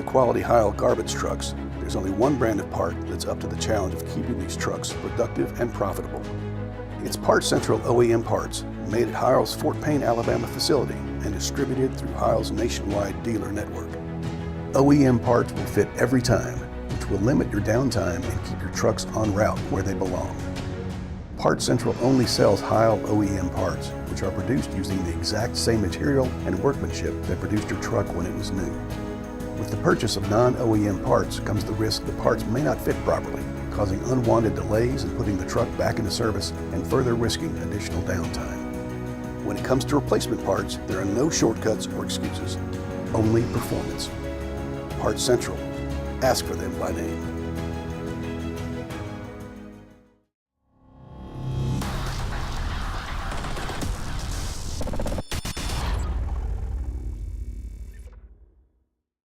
the quality Heil garbage trucks, there's only one brand of part that's up to the challenge of keeping these trucks productive and profitable. It's Part Central OEM parts, made at Heil's Fort Payne, Alabama facility and distributed through Heil's nationwide dealer network. OEM parts will fit every time, which will limit your downtime and keep your trucks en route where they belong. Part Central only sells Heil OEM parts, which are produced using the exact same material and workmanship that produced your truck when it was new. With the purchase of non-OEM parts comes the risk the parts may not fit properly, causing unwanted delays and putting the truck back into service and further risking additional downtime. When it comes to replacement parts, there are no shortcuts or excuses, only performance. Part Central. Ask for them by name.